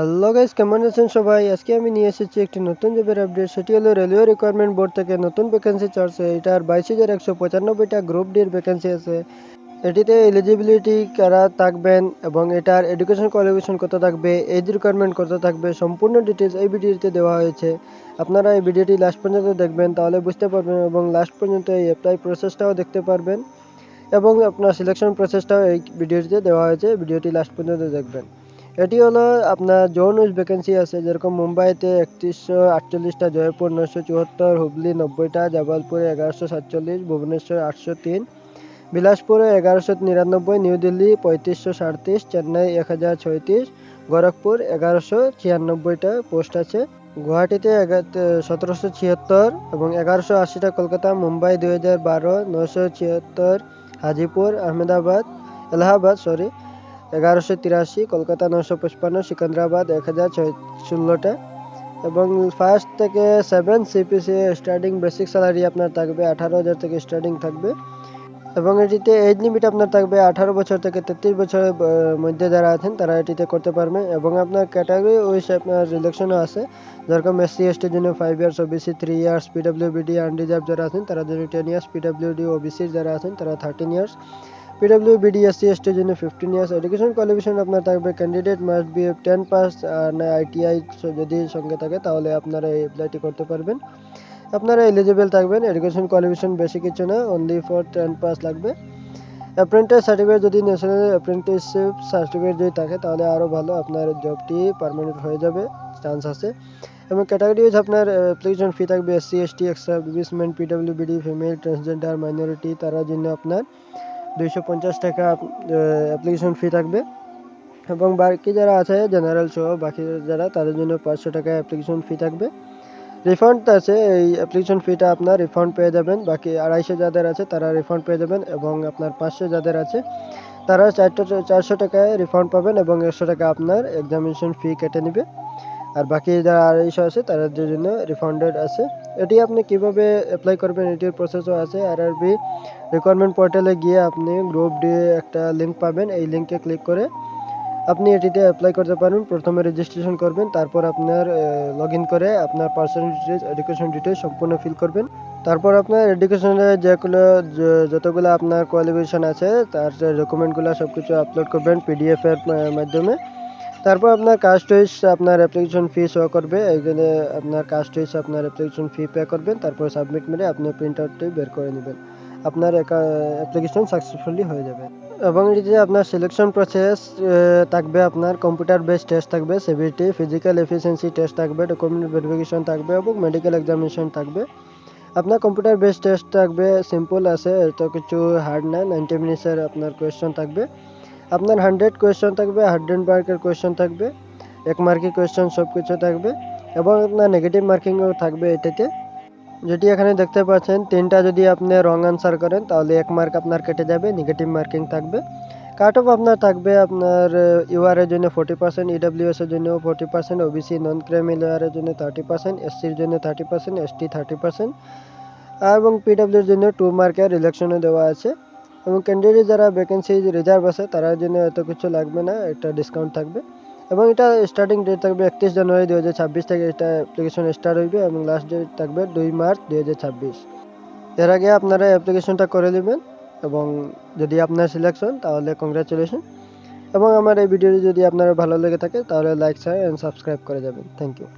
Hello guys, কেমন আছেন সবাই? আজকে আমি নিয়ে এসেছি একটি নতুন জবের আপডেট। সেটি হলো রেলওয়ে রিকোয়ারমেন্ট বোর্ড থেকে নতুন ভ্যাকেন্সি ছাড়ছে। এটার 22,195টা গ্রুপ ডির ভ্যাকেন্সি আছে। এটিতে এলিজিবিলিটি কারা থাকবেন এবং এটার এডুকেশন কোয়ালিফিকেশন কত থাকবে, এজ রিকোয়ারমেন্ট কত থাকবে, সম্পূর্ণ ডিটেলস এই ভিডিওতে দেওয়া হয়েছে। আপনারা এই ভিডিওটি লাস্ট পর্যন্ত দেখবেন, তাহলে বুঝতে পারবেন এবং লাস্ট পর্যন্ত এই অ্যাপ্লাই প্রসেসটাও দেখতে পারবেন এবং আপনার সিলেকশন প্রসেসটাও এই ভিডিওটিতে দেওয়া হয়েছে। ভিডিওটি লাস্ট পর্যন্ত দেখবেন। এটি হলো আপনার জোন ওয়াইজ ভ্যাকেন্সি আছে, যেরকম মুম্বাইতে 3148টা, জয়পুর 974, হুগলি 90টা, জবলপুরে 1147, ভুবনেশ্বর 803, বিলাসপুরে 1199, নিউ দিল্লি 3537, চেন্নাই 1036, গোরখপুর 1196টা পোস্ট আছে। গুয়াহাটিতে 1776 এবং 1180টা, কলকাতা, মুম্বাই 2012, 976, হাজিপুর, আহমেদাবাদ, এলাহাবাদ 1183, কলকাতা 955, সিকান্দ্রাবাদ 1016টা এবং 1 থেকে 7 সিপিসি স্টার্টিং বেসিক স্যালারি আপনার থাকবে 18,000 থেকে স্টার্টিং থাকবে এবং এটিতে এজ লিমিট আপনার থাকবে 18 বছর থেকে 33 বছরের মধ্যে যারা আছেন তারা এটিতে করতে পারবেন এবং আপনার ক্যাটাগরি ওইস আপনার রিলেকশনও আছে, যেরকম SC STর জন্য 5 ইয়ার্স, ওবিসি 3 ইয়ার্স, পিডব্লিউবিডি আনরিজার্ভ যারা আছেন তারা জন্য 10 ইয়ার্স, পিডব্লিউডি ওবিসি যারা আছেন তারা 13 ইয়ার্স, পিডব্লিউবিডি SC STর জন্য 15 ইয়ার্স। এডুকেশন কোয়ালিফিকেশন আপনার থাকবে ক্যান্ডিডেট মাস্ট বি 10 পাস না ITI যদি সঙ্গে থাকে, তাহলে আপনারা এই অ্যাপ্লাইটি করতে পারবেন। আপনারা এলিজিবল থাকবেন। এডুকেশন কোয়ালিফিকেশন বেশি কিছু না, অনলি ফর 10 পাস লাগবে। অ্যাপ্রেন্টিস সার্টিফিকেট যদি ন্যাশনাল অ্যাপ্রেন্টিসশিপ সার্টিফিকেট যদি থাকে তাহলে আরও ভালো, আপনার জবটি পার্মানেন্ট হয়ে যাবে, চান্স আছে। এবং ক্যাটাগরি ওয়াইজ আপনার অ্যাপ্লিকেশন ফি থাকবে SC ST ex serviceman, PWBD, female, transgender, minority তার জন্য আপনার 250 টাকা অ্যাপ্লিকেশন ফি থাকবে এবং বাকি যারা আছে জেনারেল সহ বাকি যারা তাদের জন্য 500 টাকা অ্যাপ্লিকেশন ফি থাকবে। রিফান্ড আছে, এই অ্যাপ্লিকেশন ফিটা আপনার রিফান্ড পেয়ে যাবেন। বাকি 250 যাদের আছে তারা রিফান্ড পেয়ে যাবেন এবং আপনার 500 যাদের আছে তারা 400 টাকায় রিফান্ড পাবেন এবং 100 টাকা আপনার এক্সামিনেশন ফি কেটে নেবে। আর বাকি যারা 250 আছে তাদের জন্য রিফান্ডেড আছে। এটি আপনি কিভাবে অ্যাপ্লাই করবেন এটির প্রসেসও আছে। RRB রিকোয়ারমেন্ট পোর্টালে গিয়ে আপনি গ্রুপ ডি একটা লিঙ্ক পাবেন, এই লিঙ্কে ক্লিক করে আপনি এটিতে অ্যাপ্লাই করতে পারেন। প্রথমে রেজিস্ট্রেশন করবেন, তারপর আপনার লগ ইন করে আপনার পার্সোনাল ডিটেলস, এডুকেশন ডিটেলস সম্পূর্ণ ফিল করবেন। তারপর আপনার এডুকেশনে যতগুলো আপনার কোয়ালিফিকেশন আছে তার ডকুমেন্টগুলো সব কিছু আপলোড করবেন PDF এর মাধ্যমে। তারপর আপনার কাস্ট ওয়াইজ আপনার অ্যাপ্লিকেশন ফি শো করবে, এইখানে আপনার কাস্ট ওয়াইজ আপনার অ্যাপ্লিকেশন ফি পে করবেন, তারপর সাবমিট মেরে আপনি প্রিন্ট আউটটি বের করে নেবেন, আপনার অ্যাপ্লিকেশন সাকসেসফুলি হয়ে যাবে। এবং এটিতে আপনার সিলেকশন প্রসেস থাকবে, আপনার কম্পিউটার বেসড টেস্ট থাকবে, সিভিটি, ফিজিক্যাল এফিসিয়েন্সি টেস্ট থাকবে, ডকুমেন্ট ভেরিফিকেশন থাকবে এবং মেডিকেল এক্সামিনেশন থাকবে। আপনার কম্পিউটার বেসড টেস্ট থাকবে, সিম্পল আছে, এত কিছু হার্ড না, 90 মিনিটসের আপনার কোয়েশ্চন থাকবে। আপনার 100 কোয়েশ্চন থাকবে, 100 মার্কের কোয়েশ্চন থাকবে, 1 মার্কের কোয়েশ্চন সব কিছু থাকবে এবং আপনার নেগেটিভ মার্কিংও থাকবে এটাতে, যেটি এখানে দেখতে পাচ্ছেন। 3টা যদি আপনি রং আনসার করেন তাহলে 1 মার্ক আপনার কেটে যাবে, নেগেটিভ মার্কিং থাকবে। কাট অফ আপনার থাকবে আপনার UR এর জন্য 40%, EWS এর জন্য 40%, ওবিসি নন ক্রিমি লেয়ারের জন্য 30%, SCর জন্য 30%, ST 30% এবং পিডব্লিউর জন্য 2 মার্কের রিলেকশনও দেওয়া আছে। এবং ক্যান্ডিডেট যারা ভ্যাকেন্সি রিজার্ভ আছে তার জন্য এত কিছু লাগবে না, একটা ডিসকাউন্ট থাকবে এবং এটা স্টার্টিং ডেট থাকবে 31 জানুয়ারি 2026 থেকে এটা অ্যাপ্লিকেশন স্টার্ট হইবে এবং লাস্ট ডেট থাকবে 2 মার্চ 2026। এর আগে আপনারা অ্যাপ্লিকেশনটা করে নেবেন এবং যদি আপনার সিলেকশন তাহলে কংগ্রাচুলেশন। এবং আমার এই ভিডিওটি যদি আপনার ভালো লেগে থাকে তাহলে লাইক, শেয়ার এন্ড সাবস্ক্রাইব করে যাবেন। Thank you.